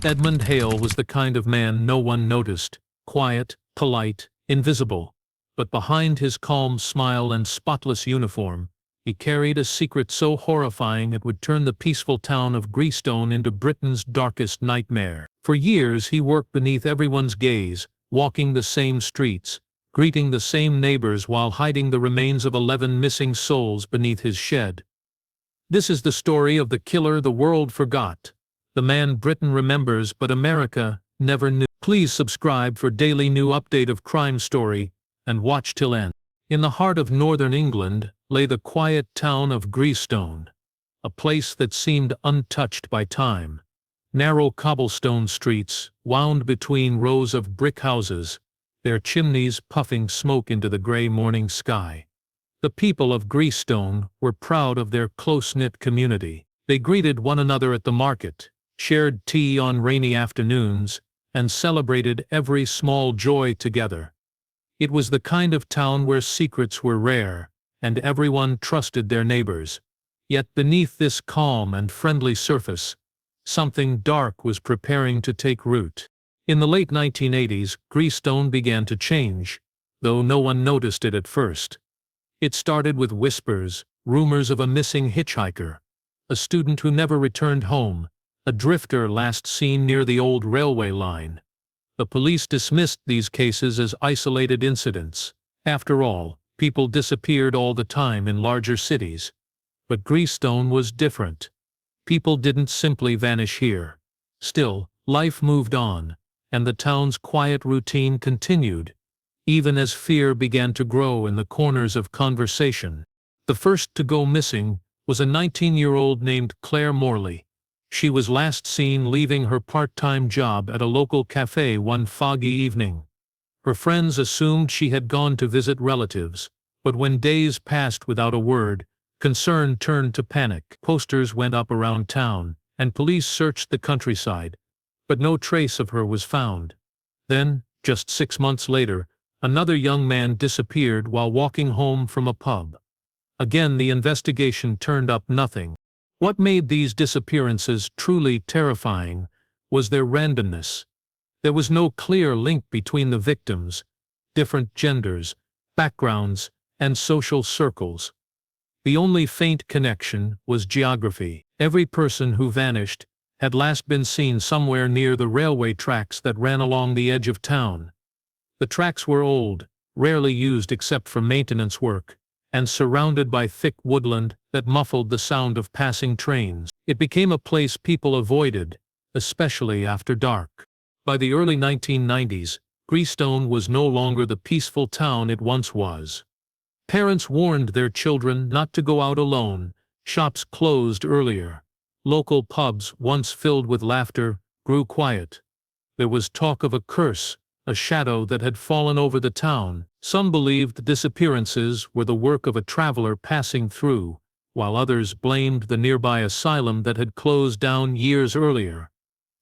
Edmund Hale was the kind of man no one noticed, quiet, polite, invisible. But behind his calm smile and spotless uniform, he carried a secret so horrifying it would turn the peaceful town of Greystone into Britain's darkest nightmare. For years he worked beneath everyone's gaze, walking the same streets, greeting the same neighbors while hiding the remains of 11 missing souls beneath his shed. This is the story of the killer the world forgot, the man Britain remembers but America never knew. Please subscribe for daily new update of crime story, and watch till end. In the heart of northern England lay the quiet town of Greystone, a place that seemed untouched by time. Narrow cobblestone streets wound between rows of brick houses, their chimneys puffing smoke into the grey morning sky. The people of Greystone were proud of their close-knit community. They greeted one another at the market, shared tea on rainy afternoons, and celebrated every small joy together. It was the kind of town where secrets were rare, and everyone trusted their neighbors. Yet beneath this calm and friendly surface, something dark was preparing to take root. In the late 1980s, Greystone began to change, though no one noticed it at first. It started with whispers, rumors of a missing hitchhiker, a student who never returned home, a drifter last seen near the old railway line. The police dismissed these cases as isolated incidents. After all, people disappeared all the time in larger cities. But Greystone was different. People didn't simply vanish here. Still, life moved on, and the town's quiet routine continued, even as fear began to grow in the corners of conversation. The first to go missing was a 19-year-old named Claire Morley. She was last seen leaving her part-time job at a local cafe one foggy evening. Her friends assumed she had gone to visit relatives, but when days passed without a word, concern turned to panic. Posters went up around town, and police searched the countryside, but no trace of her was found. Then, just 6 months later, another young man disappeared while walking home from a pub. Again, the investigation turned up nothing. What made these disappearances truly terrifying was their randomness. There was no clear link between the victims, different genders, backgrounds, and social circles. The only faint connection was geography. Every person who vanished had last been seen somewhere near the railway tracks that ran along the edge of town. The tracks were old, rarely used except for maintenance work, and surrounded by thick woodland that muffled the sound of passing trains. It became a place people avoided, especially after dark. By the early 1990s, Greystone was no longer the peaceful town it once was. Parents warned their children not to go out alone, shops closed earlier. Local pubs, once filled with laughter, grew quiet. There was talk of a curse, a shadow that had fallen over the town. Some believed the disappearances were the work of a traveler passing through, while others blamed the nearby asylum that had closed down years earlier.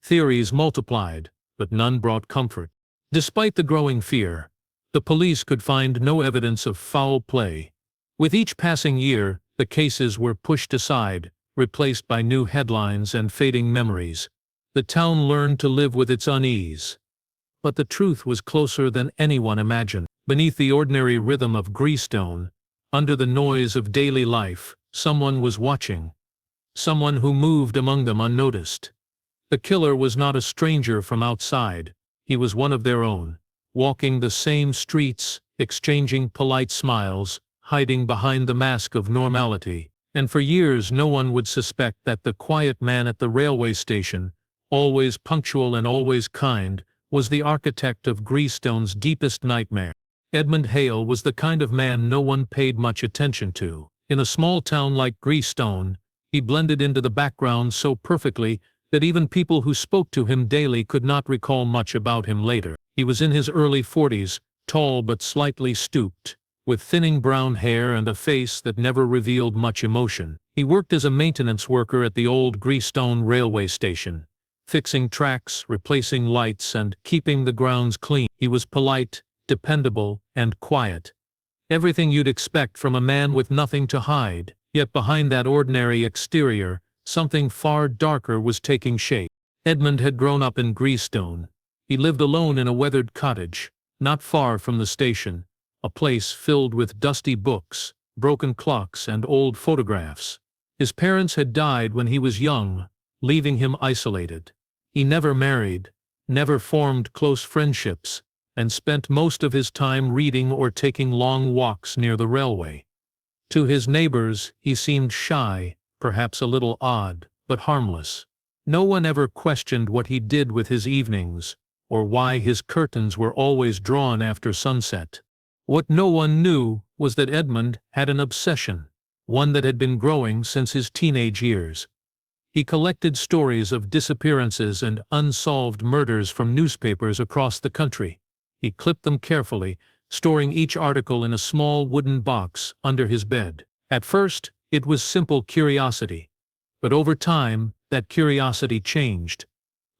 Theories multiplied, but none brought comfort. Despite the growing fear, the police could find no evidence of foul play. With each passing year, the cases were pushed aside, replaced by new headlines and fading memories. The town learned to live with its unease. But the truth was closer than anyone imagined. Beneath the ordinary rhythm of Greystone, under the noise of daily life, someone was watching. Someone who moved among them unnoticed. The killer was not a stranger from outside. He was one of their own, walking the same streets, exchanging polite smiles, hiding behind the mask of normality. And for years no one would suspect that the quiet man at the railway station, always punctual and always kind, was the architect of Greystone's deepest nightmare. Edmund Hale was the kind of man no one paid much attention to. In a small town like Greystone, he blended into the background so perfectly that even people who spoke to him daily could not recall much about him later. He was in his early 40s, tall but slightly stooped, with thinning brown hair and a face that never revealed much emotion. He worked as a maintenance worker at the old Greystone railway station, fixing tracks, replacing lights, and keeping the grounds clean. He was polite, dependable, and quiet. Everything you'd expect from a man with nothing to hide. Yet behind that ordinary exterior, something far darker was taking shape. Edmund had grown up in Greystone. He lived alone in a weathered cottage, not far from the station, a place filled with dusty books, broken clocks, and old photographs. His parents had died when he was young, leaving him isolated. He never married, never formed close friendships, and spent most of his time reading or taking long walks near the railway. To his neighbors, he seemed shy, perhaps a little odd, but harmless. No one ever questioned what he did with his evenings, or why his curtains were always drawn after sunset. What no one knew was that Edmund had an obsession, one that had been growing since his teenage years. He collected stories of disappearances and unsolved murders from newspapers across the country. He clipped them carefully, storing each article in a small wooden box under his bed. At first, it was simple curiosity. But over time, that curiosity changed.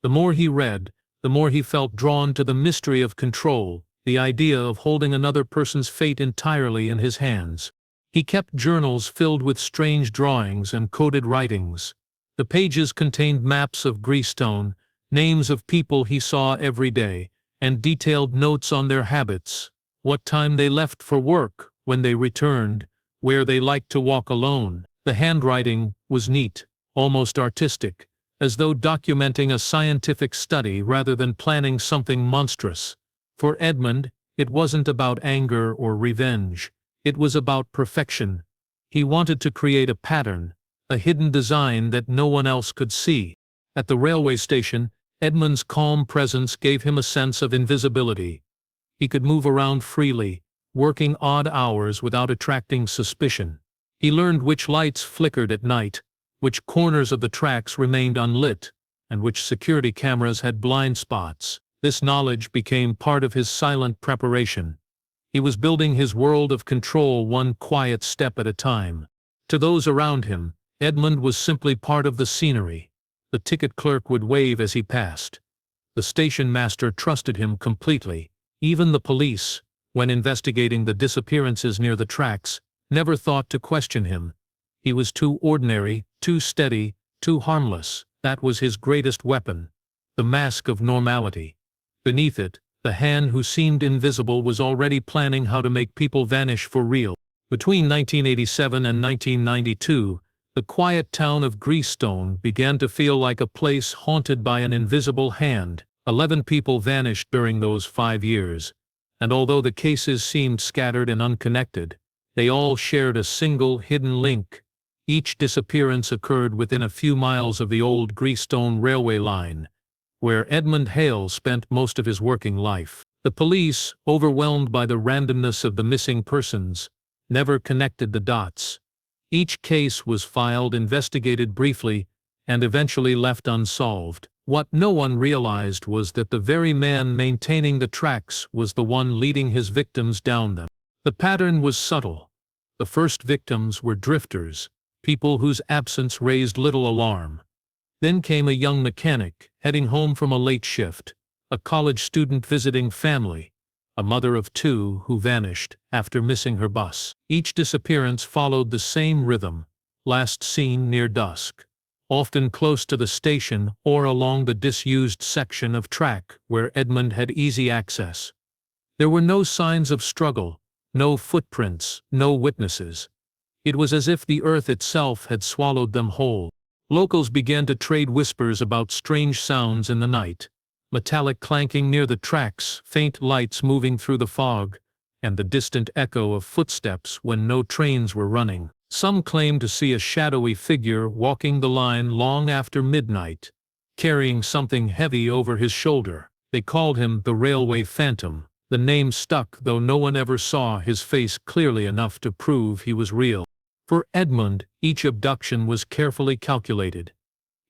The more he read, the more he felt drawn to the mystery of control, the idea of holding another person's fate entirely in his hands. He kept journals filled with strange drawings and coded writings. The pages contained maps of Greystone, names of people he saw every day, and detailed notes on their habits, what time they left for work, when they returned, where they liked to walk alone. The handwriting was neat, almost artistic, as though documenting a scientific study rather than planning something monstrous. For Edmund, it wasn't about anger or revenge. It was about perfection. He wanted to create a pattern, a hidden design that no one else could see. At the railway station, Edmund's calm presence gave him a sense of invisibility. He could move around freely, working odd hours without attracting suspicion. He learned which lights flickered at night, which corners of the tracks remained unlit, and which security cameras had blind spots. This knowledge became part of his silent preparation. He was building his world of control one quiet step at a time. To those around him, Edmund was simply part of the scenery. The ticket clerk would wave as he passed. The station master trusted him completely. Even the police, when investigating the disappearances near the tracks, never thought to question him. He was too ordinary, too steady, too harmless. That was his greatest weapon, the mask of normality. Beneath it, the hand who seemed invisible was already planning how to make people vanish for real. Between 1987 and 1992, the quiet town of Greystone began to feel like a place haunted by an invisible hand. 11 people vanished during those 5 years, and although the cases seemed scattered and unconnected, they all shared a single hidden link. Each disappearance occurred within a few miles of the old Greystone railway line, where Edmund Hale spent most of his working life. The police, overwhelmed by the randomness of the missing persons, never connected the dots. Each case was filed, investigated briefly, and eventually left unsolved. What no one realized was that the very man maintaining the tracks was the one leading his victims down them. The pattern was subtle. The first victims were drifters, people whose absence raised little alarm. Then came a young mechanic, heading home from a late shift, a college student visiting family, a mother of 2 who vanished after missing her bus. Each disappearance followed the same rhythm, last seen near dusk, often close to the station or along the disused section of track where Edmund had easy access. There were no signs of struggle, no footprints, no witnesses. It was as if the earth itself had swallowed them whole. Locals began to trade whispers about strange sounds in the night, metallic clanking near the tracks, faint lights moving through the fog, and the distant echo of footsteps when no trains were running. Some claimed to see a shadowy figure walking the line long after midnight, carrying something heavy over his shoulder. They called him the Railway Phantom. The name stuck, though no one ever saw his face clearly enough to prove he was real. For Edmund, each abduction was carefully calculated.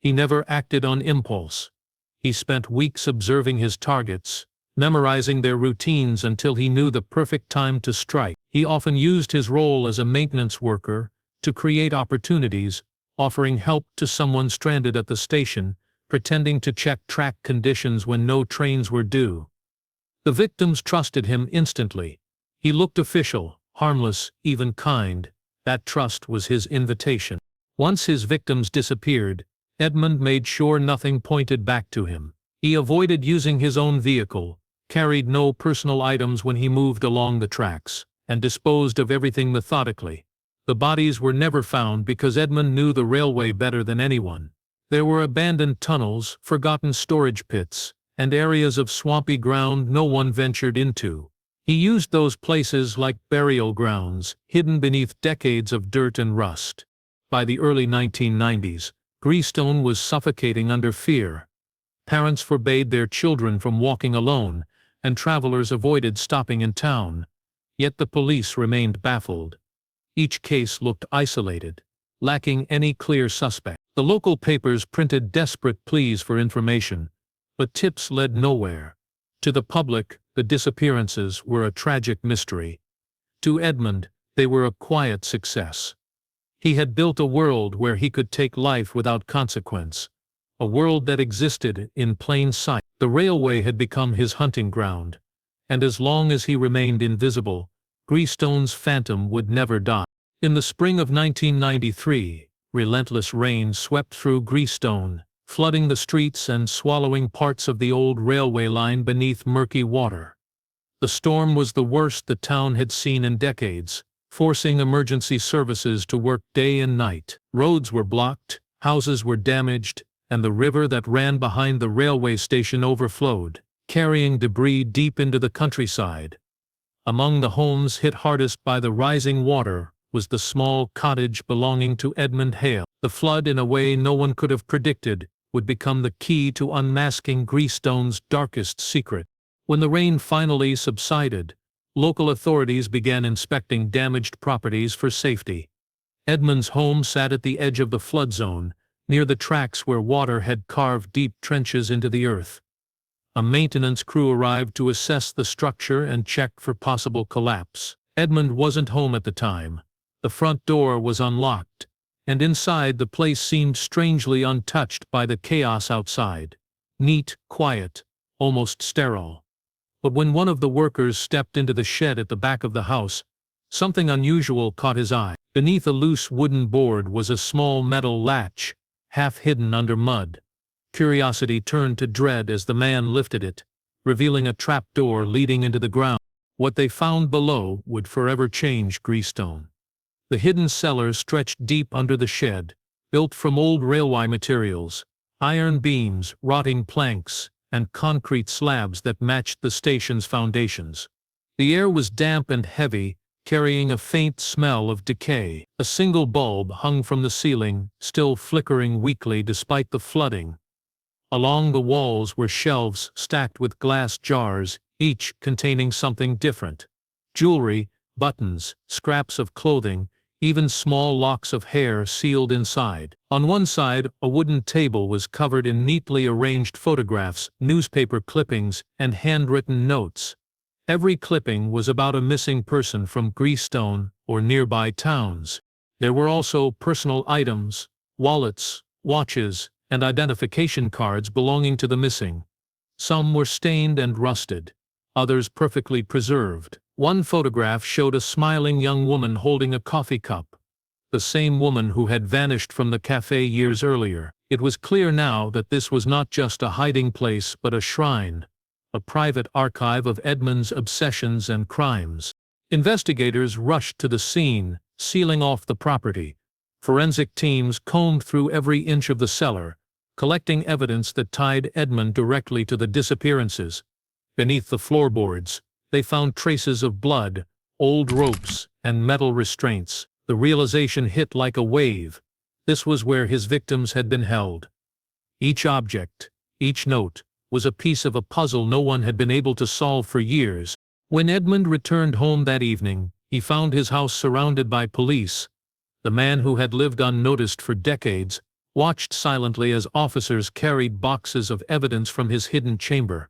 He never acted on impulse. He spent weeks observing his targets, memorizing their routines until he knew the perfect time to strike. He often used his role as a maintenance worker to create opportunities, offering help to someone stranded at the station, pretending to check track conditions when no trains were due. The victims trusted him instantly. He looked official, harmless, even kind. That trust was his invitation. Once his victims disappeared, Edmund made sure nothing pointed back to him. He avoided using his own vehicle, carried no personal items when he moved along the tracks, and disposed of everything methodically. The bodies were never found because Edmund knew the railway better than anyone. There were abandoned tunnels, forgotten storage pits, and areas of swampy ground no one ventured into. He used those places like burial grounds, hidden beneath decades of dirt and rust. By the early 1990s, Greystone was suffocating under fear. Parents forbade their children from walking alone, and travelers avoided stopping in town. Yet the police remained baffled. Each case looked isolated, lacking any clear suspect. The local papers printed desperate pleas for information, but tips led nowhere. To the public, the disappearances were a tragic mystery. To Edmund, they were a quiet success. He had built a world where he could take life without consequence, a world that existed in plain sight. The railway had become his hunting ground, and as long as he remained invisible, Greystone's phantom would never die. In the spring of 1993, relentless rain swept through Greystone, flooding the streets and swallowing parts of the old railway line beneath murky water. The storm was the worst the town had seen in decades, forcing emergency services to work day and night. Roads were blocked, houses were damaged, and the river that ran behind the railway station overflowed, carrying debris deep into the countryside. Among the homes hit hardest by the rising water was the small cottage belonging to Edmund Hale. The flood, in a way no one could have predicted, would become the key to unmasking Greystone's darkest secret. When the rain finally subsided, local authorities began inspecting damaged properties for safety. Edmund's home sat at the edge of the flood zone, near the tracks where water had carved deep trenches into the earth. A maintenance crew arrived to assess the structure and check for possible collapse. Edmund wasn't home at the time. The front door was unlocked, and inside the place seemed strangely untouched by the chaos outside. Neat, quiet, almost sterile. But when one of the workers stepped into the shed at the back of the house, something unusual caught his eye. Beneath a loose wooden board was a small metal latch, half hidden under mud. Curiosity turned to dread as the man lifted it, revealing a trapdoor leading into the ground. What they found below would forever change Greystone. The hidden cellar stretched deep under the shed, built from old railway materials, iron beams, rotting planks, and concrete slabs that matched the station's foundations. The air was damp and heavy, carrying a faint smell of decay. A single bulb hung from the ceiling, still flickering weakly despite the flooding. Along the walls were shelves stacked with glass jars, each containing something different. Jewelry, buttons, scraps of clothing, even small locks of hair sealed inside. On one side, a wooden table was covered in neatly arranged photographs, newspaper clippings, and handwritten notes. Every clipping was about a missing person from Greystone or nearby towns. There were also personal items, wallets, watches, and identification cards belonging to the missing. Some were stained and rusted, others perfectly preserved. One photograph showed a smiling young woman holding a coffee cup, the same woman who had vanished from the cafe years earlier. It was clear now that this was not just a hiding place but a shrine, a private archive of Edmund's obsessions and crimes. Investigators rushed to the scene, sealing off the property. Forensic teams combed through every inch of the cellar, collecting evidence that tied Edmund directly to the disappearances. Beneath the floorboards, they found traces of blood, old ropes, and metal restraints. The realization hit like a wave. This was where his victims had been held. Each object, each note, was a piece of a puzzle no one had been able to solve for years. When Edmund returned home that evening, he found his house surrounded by police. The man who had lived unnoticed for decades watched silently as officers carried boxes of evidence from his hidden chamber.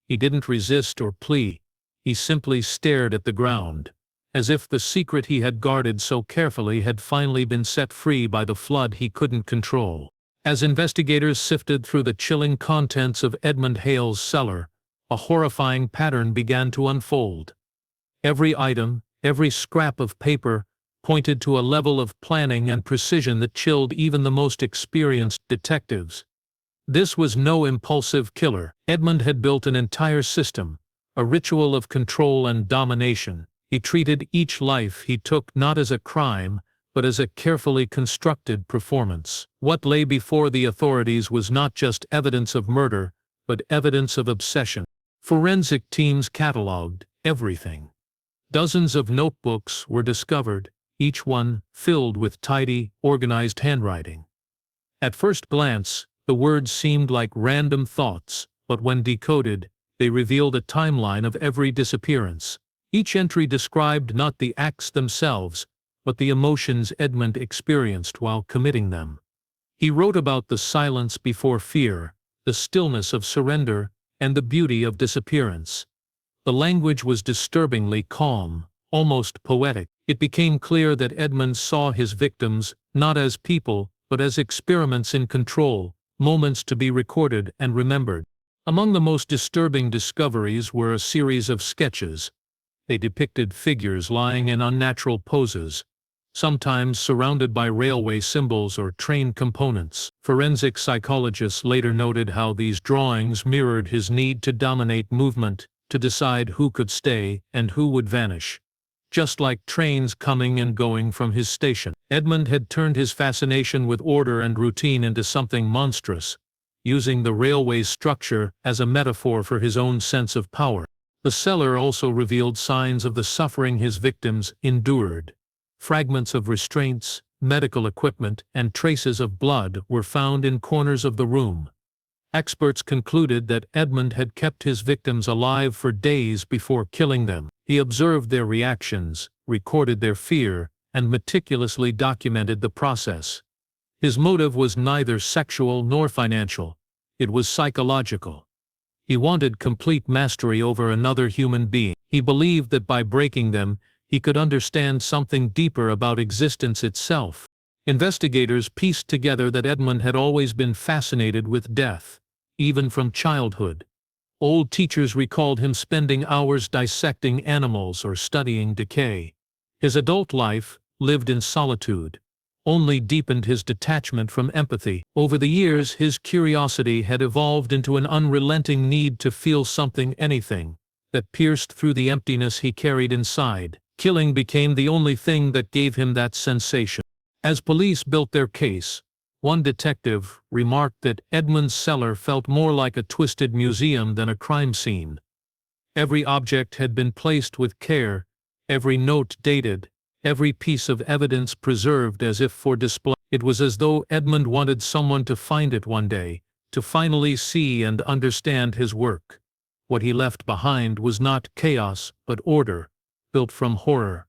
He didn't resist or plead. He simply stared at the ground, as if the secret he had guarded so carefully had finally been set free by the flood he couldn't control. As investigators sifted through the chilling contents of Edmund Hale's cellar, a horrifying pattern began to unfold. Every item, every scrap of paper, pointed to a level of planning and precision that chilled even the most experienced detectives. This was no impulsive killer. Edmund had built an entire system, a ritual of control and domination. He treated each life he took not as a crime, but as a carefully constructed performance. What lay before the authorities was not just evidence of murder, but evidence of obsession. Forensic teams catalogued everything. Dozens of notebooks were discovered, each one filled with tidy, organized handwriting. At first glance, the words seemed like random thoughts, but when decoded, they revealed a timeline of every disappearance. Each entry described not the acts themselves, but the emotions Edmund experienced while committing them. He wrote about the silence before fear, the stillness of surrender, and the beauty of disappearance. The language was disturbingly calm, almost poetic. It became clear that Edmund saw his victims not as people, but as experiments in control, moments to be recorded and remembered. Among the most disturbing discoveries were a series of sketches. They depicted figures lying in unnatural poses, sometimes surrounded by railway symbols or train components. Forensic psychologists later noted how these drawings mirrored his need to dominate movement, to decide who could stay and who would vanish. Just like trains coming and going from his station, Edmund had turned his fascination with order and routine into something monstrous, using the railway's structure as a metaphor for his own sense of power. The cellar also revealed signs of the suffering his victims endured. Fragments of restraints, medical equipment, and traces of blood were found in corners of the room. Experts concluded that Edmund had kept his victims alive for days before killing them. He observed their reactions, recorded their fear, and meticulously documented the process. His motive was neither sexual nor financial. It was psychological. He wanted complete mastery over another human being. He believed that by breaking them, he could understand something deeper about existence itself. Investigators pieced together that Edmund had always been fascinated with death, even from childhood. Old teachers recalled him spending hours dissecting animals or studying decay. His adult life, lived in solitude, only deepened his detachment from empathy. Over the years, his curiosity had evolved into an unrelenting need to feel something, anything, that pierced through the emptiness he carried inside. Killing became the only thing that gave him that sensation. As police built their case, one detective remarked that Edmund's cellar felt more like a twisted museum than a crime scene. Every object had been placed with care, every note dated, every piece of evidence preserved as if for display. It was as though Edmund wanted someone to find it one day, to finally see and understand his work. What he left behind was not chaos, but order, built from horror.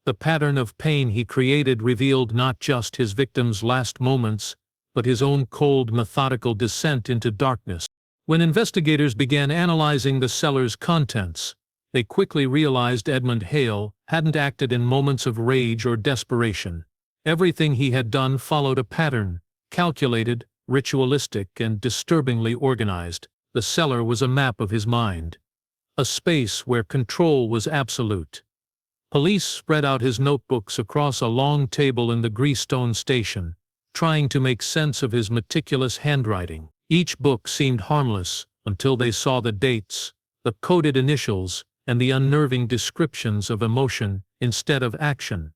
The pattern of pain he created revealed not just his victims' last moments, but his own cold, methodical descent into darkness. When investigators began analyzing the cellar's contents, they quickly realized Edmund Hale hadn't acted in moments of rage or desperation. Everything he had done followed a pattern, calculated, ritualistic, and disturbingly organized. The cellar was a map of his mind, a space where control was absolute. Police spread out his notebooks across a long table in the Greystone station, trying to make sense of his meticulous handwriting. Each book seemed harmless until they saw the dates, the coded initials, and the unnerving descriptions of emotion instead of action.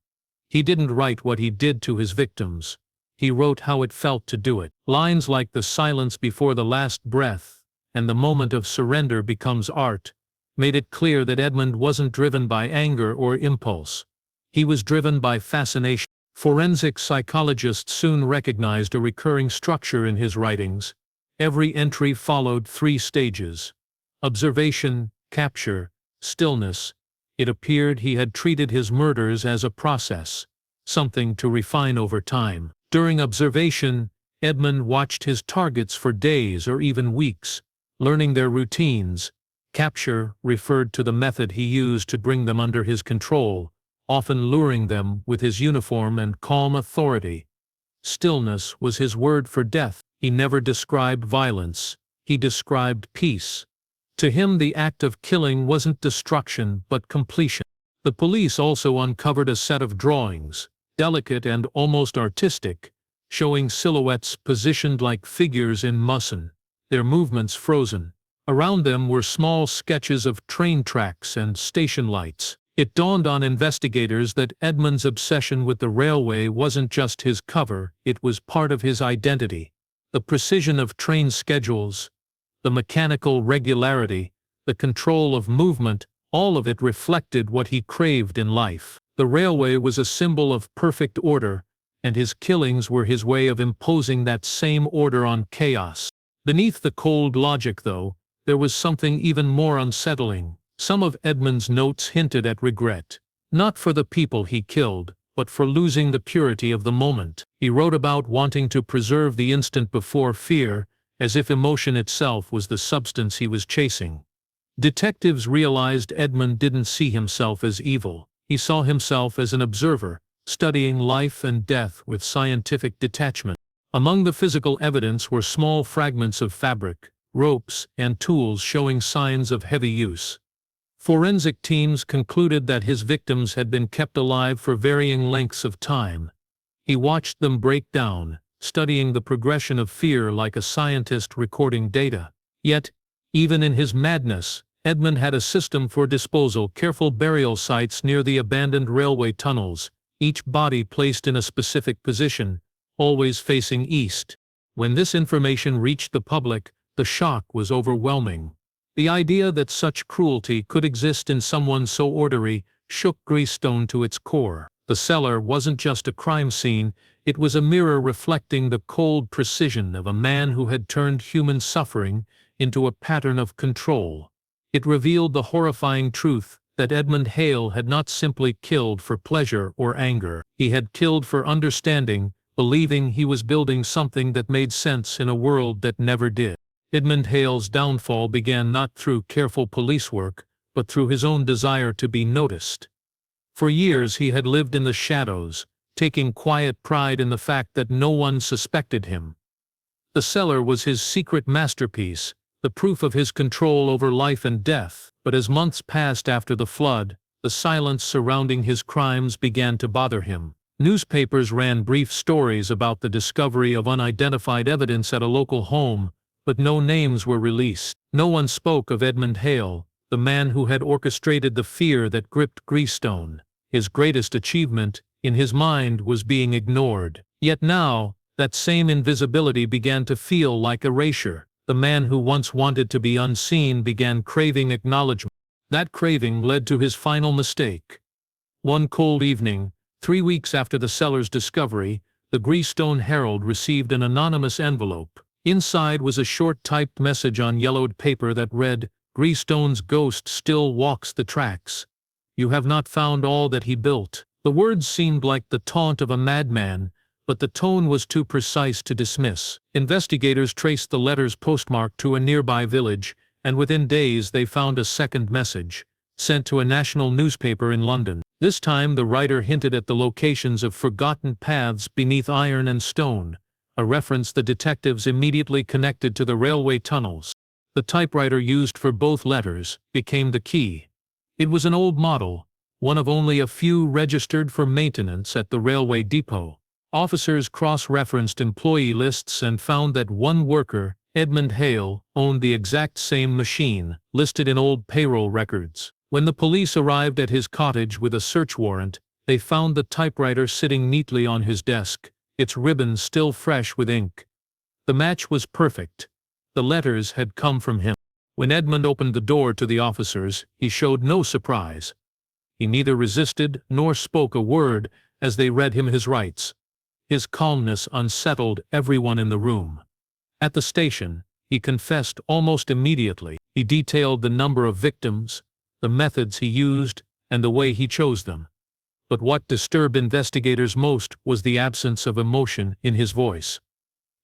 He didn't write what he did to his victims. He wrote how it felt to do it. Lines like "the silence before the last breath" and "the moment of surrender becomes art" made it clear that Edmund wasn't driven by anger or impulse. He was driven by fascination. Forensic psychologists soon recognized a recurring structure in his writings. Every entry followed 3 stages: observation, capture, stillness. It appeared he had treated his murders as a process, something to refine over time. During observation, Edmund watched his targets for days or even weeks, learning their routines. Capture referred to the method he used to bring them under his control, often luring them with his uniform and calm authority. Stillness was his word for death. He never described violence, he described peace. To him, the act of killing wasn't destruction but completion. The police also uncovered a set of drawings, delicate and almost artistic, showing silhouettes positioned like figures in muslin, their movements frozen. Around them were small sketches of train tracks and station lights. It dawned on investigators that Edmund's obsession with the railway wasn't just his cover, it was part of his identity. The precision of train schedules, the mechanical regularity, the control of movement, all of it reflected what he craved in life. The railway was a symbol of perfect order, and his killings were his way of imposing that same order on chaos. Beneath the cold logic, though, there was something even more unsettling. Some of Edmund's notes hinted at regret, not for the people he killed, but for losing the purity of the moment. He wrote about wanting to preserve the instant before fear, as if emotion itself was the substance he was chasing. Detectives realized Edmund didn't see himself as evil. He saw himself as an observer, studying life and death with scientific detachment. Among the physical evidence were small fragments of fabric, ropes, and tools showing signs of heavy use. Forensic teams concluded that his victims had been kept alive for varying lengths of time. He watched them break down, studying the progression of fear like a scientist recording data. Yet, even in his madness, Edmund had a system for disposal: careful burial sites near the abandoned railway tunnels, each body placed in a specific position, always facing east. When this information reached the public, the shock was overwhelming. The idea that such cruelty could exist in someone so ordinary shook Greystone to its core. The cellar wasn't just a crime scene, it was a mirror reflecting the cold precision of a man who had turned human suffering into a pattern of control. It revealed the horrifying truth that Edmund Hale had not simply killed for pleasure or anger. He had killed for understanding, believing he was building something that made sense in a world that never did. Edmund Hale's downfall began not through careful police work, but through his own desire to be noticed. For years he had lived in the shadows, taking quiet pride in the fact that no one suspected him. The cellar was his secret masterpiece, the proof of his control over life and death. But as months passed after the flood, the silence surrounding his crimes began to bother him. Newspapers ran brief stories about the discovery of unidentified evidence at a local home, but no names were released. No one spoke of Edmund Hale, the man who had orchestrated the fear that gripped Greystone. His greatest achievement, in his mind, was being ignored. Yet now, that same invisibility began to feel like erasure. The man who once wanted to be unseen began craving acknowledgement. That craving led to his final mistake. One cold evening, 3 weeks after the cellar's discovery, the Greystone Herald received an anonymous envelope. Inside was a short typed message on yellowed paper that read, "Greystone's ghost still walks the tracks. You have not found all that he built." The words seemed like the taunt of a madman, but the tone was too precise to dismiss. Investigators traced the letter's postmark to a nearby village, and within days they found a second message, sent to a national newspaper in London. This time the writer hinted at the locations of forgotten paths beneath iron and stone, a reference the detectives immediately connected to the railway tunnels. The typewriter used for both letters became the key. It was an old model, one of only a few registered for maintenance at the railway depot. Officers cross-referenced employee lists and found that one worker, Edmund Hale, owned the exact same machine, listed in old payroll records. When the police arrived at his cottage with a search warrant, they found the typewriter sitting neatly on his desk, its ribbons still fresh with ink. The match was perfect. The letters had come from him. When Edmund opened the door to the officers, he showed no surprise. He neither resisted nor spoke a word as they read him his rights. His calmness unsettled everyone in the room. At the station, he confessed almost immediately. He detailed the number of victims, the methods he used, and the way he chose them. But what disturbed investigators most was the absence of emotion in his voice.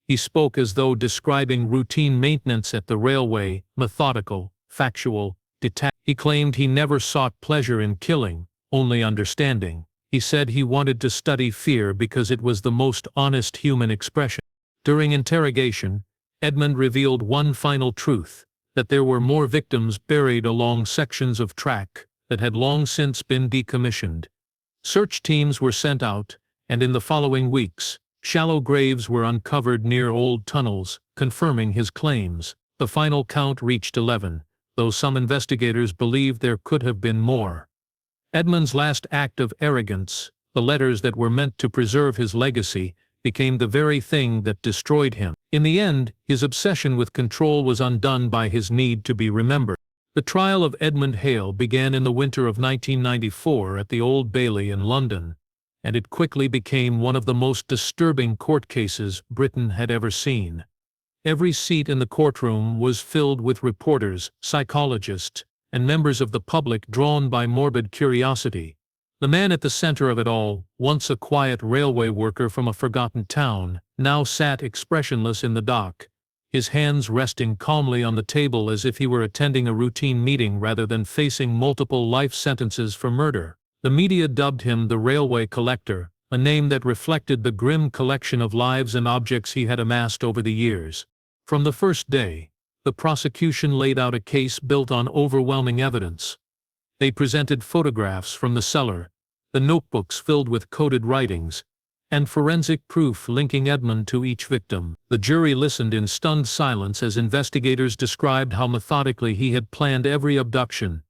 He spoke as though describing routine maintenance at the railway, methodical, factual, detached. He claimed he never sought pleasure in killing, only understanding. He said he wanted to study fear because it was the most honest human expression. During interrogation, Edmund revealed one final truth, that there were more victims buried along sections of track, that had long since been decommissioned. Search teams were sent out, and in the following weeks, shallow graves were uncovered near old tunnels, confirming his claims. The final count reached 11, though some investigators believed there could have been more. Edmund's last act of arrogance, the letters that were meant to preserve his legacy, became the very thing that destroyed him. In the end, his obsession with control was undone by his need to be remembered. The trial of Edmund Hale began in the winter of 1994 at the Old Bailey in London, and it quickly became one of the most disturbing court cases Britain had ever seen. Every seat in the courtroom was filled with reporters, psychologists, and members of the public drawn by morbid curiosity. The man at the center of it all, once a quiet railway worker from a forgotten town, now sat expressionless in the dock, his hands resting calmly on the table as if he were attending a routine meeting rather than facing multiple life sentences for murder. The media dubbed him the Railway Collector, a name that reflected the grim collection of lives and objects he had amassed over the years. From the first day, the prosecution laid out a case built on overwhelming evidence. They presented photographs from the cellar, the notebooks filled with coded writings, and forensic proof linking Edmund to each victim. The jury listened in stunned silence as investigators described how methodically he had planned every abduction,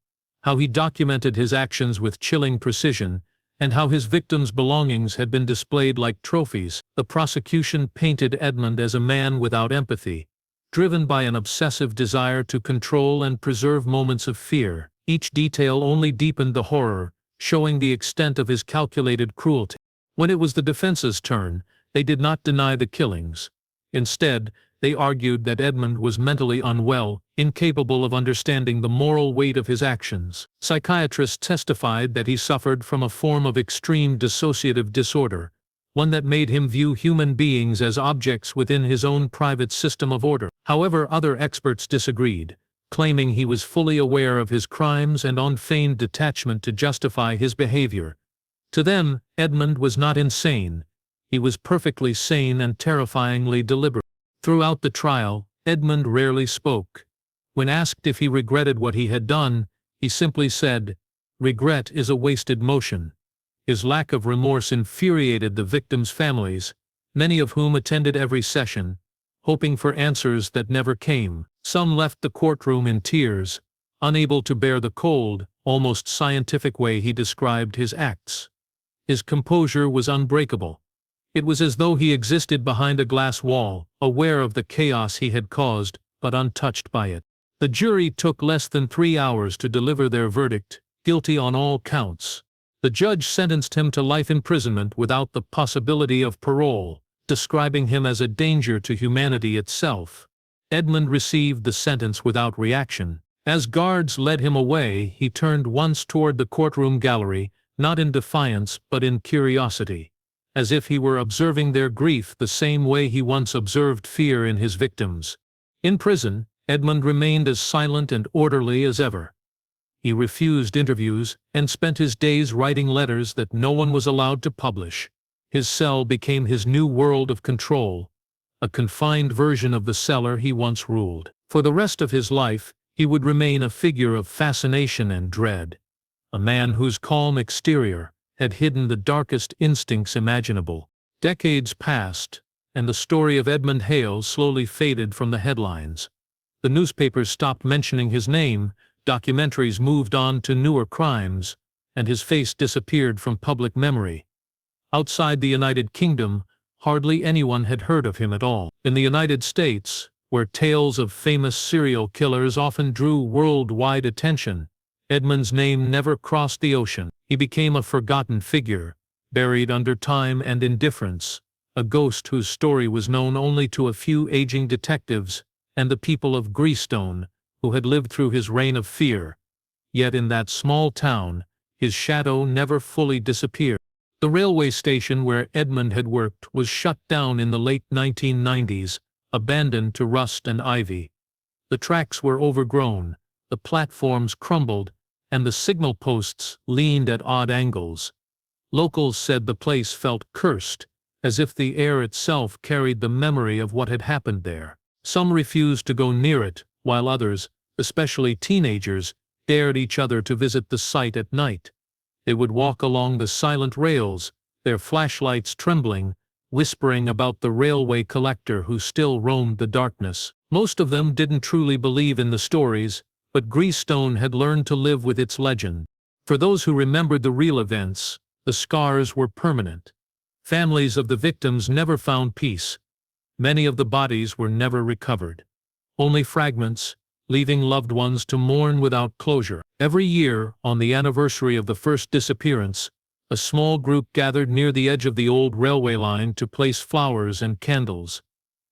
how he documented his actions with chilling precision, and how his victims' belongings had been displayed like trophies. The prosecution painted Edmund as a man without empathy, driven by an obsessive desire to control and preserve moments of fear. Each detail only deepened the horror, showing the extent of his calculated cruelty. When it was the defense's turn, they did not deny the killings. Instead, they argued that Edmund was mentally unwell, incapable of understanding the moral weight of his actions. Psychiatrists testified that he suffered from a form of extreme dissociative disorder, one that made him view human beings as objects within his own private system of order. However, other experts disagreed, claiming he was fully aware of his crimes and unfeigned detachment to justify his behavior. To them, Edmund was not insane. He was perfectly sane and terrifyingly deliberate. Throughout the trial, Edmund rarely spoke. When asked if he regretted what he had done, he simply said, "Regret is a wasted motion." His lack of remorse infuriated the victims' families, many of whom attended every session, hoping for answers that never came. Some left the courtroom in tears, unable to bear the cold, almost scientific way he described his acts. His composure was unbreakable. It was as though he existed behind a glass wall, aware of the chaos he had caused, but untouched by it. The jury took less than 3 hours to deliver their verdict, guilty on all counts. The judge sentenced him to life imprisonment without the possibility of parole, describing him as a danger to humanity itself. Edmund received the sentence without reaction. As guards led him away, he turned once toward the courtroom gallery, not in defiance but in curiosity, as if he were observing their grief the same way he once observed fear in his victims. In prison, Edmund remained as silent and orderly as ever. He refused interviews and spent his days writing letters that no one was allowed to publish. His cell became his new world of control, a confined version of the cellar he once ruled. For the rest of his life, he would remain a figure of fascination and dread, a man whose calm exterior had hidden the darkest instincts imaginable. Decades passed, and the story of Edmund Hale slowly faded from the headlines. The newspapers stopped mentioning his name, documentaries moved on to newer crimes, and his face disappeared from public memory. Outside the United Kingdom, hardly anyone had heard of him at all. In the United States, where tales of famous serial killers often drew worldwide attention, Edmund's name never crossed the ocean. He became a forgotten figure, buried under time and indifference, a ghost whose story was known only to a few aging detectives and the people of Greystone, who had lived through his reign of fear. Yet in that small town, his shadow never fully disappeared. The railway station where Edmund had worked was shut down in the late 1990s, abandoned to rust and ivy. The tracks were overgrown, the platforms crumbled, and the signal posts leaned at odd angles. Locals said the place felt cursed, as if the air itself carried the memory of what had happened there. Some refused to go near it, while others, especially teenagers, dared each other to visit the site at night. They would walk along the silent rails, their flashlights trembling, whispering about the railway collector who still roamed the darkness. Most of them didn't truly believe in the stories, but Greystone had learned to live with its legend. For those who remembered the real events, the scars were permanent. Families of the victims never found peace. Many of the bodies were never recovered. Only fragments, leaving loved ones to mourn without closure. Every year, on the anniversary of the first disappearance, a small group gathered near the edge of the old railway line to place flowers and candles.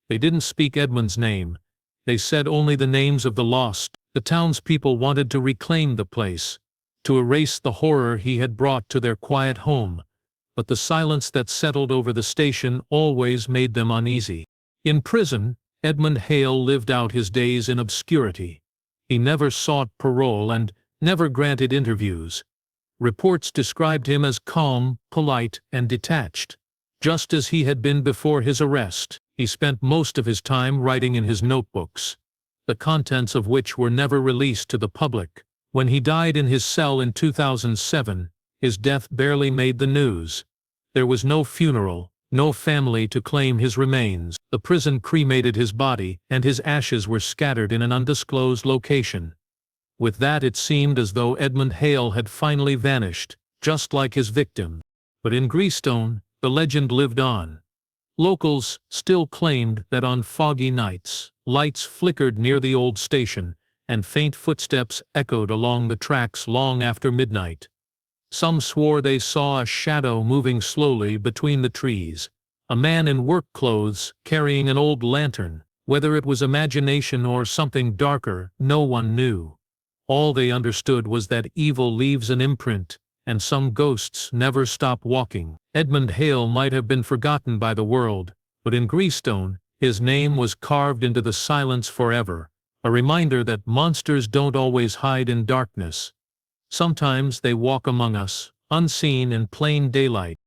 They didn't speak Edmund's name. They said only the names of the lost. The townspeople wanted to reclaim the place, to erase the horror he had brought to their quiet home, but the silence that settled over the station always made them uneasy. In prison, Edmund Hale lived out his days in obscurity. He never sought parole and never granted interviews. Reports described him as calm, polite, and detached. Just as he had been before his arrest, he spent most of his time writing in his notebooks, the contents of which were never released to the public. When he died in his cell in 2007, his death barely made the news. There was no funeral, no family to claim his remains. The prison cremated his body, and his ashes were scattered in an undisclosed location. With that, it seemed as though Edmund Hale had finally vanished, just like his victim. But in Greystone, the legend lived on. Locals still claimed that on foggy nights, lights flickered near the old station, and faint footsteps echoed along the tracks long after midnight. Some swore they saw a shadow moving slowly between the trees, a man in work clothes carrying an old lantern. Whether it was imagination or something darker, no one knew. All they understood was that evil leaves an imprint, and some ghosts never stop walking. Edmund Hale might have been forgotten by the world, but in Greystone, his name was carved into the silence forever, a reminder that monsters don't always hide in darkness. Sometimes they walk among us, unseen in plain daylight.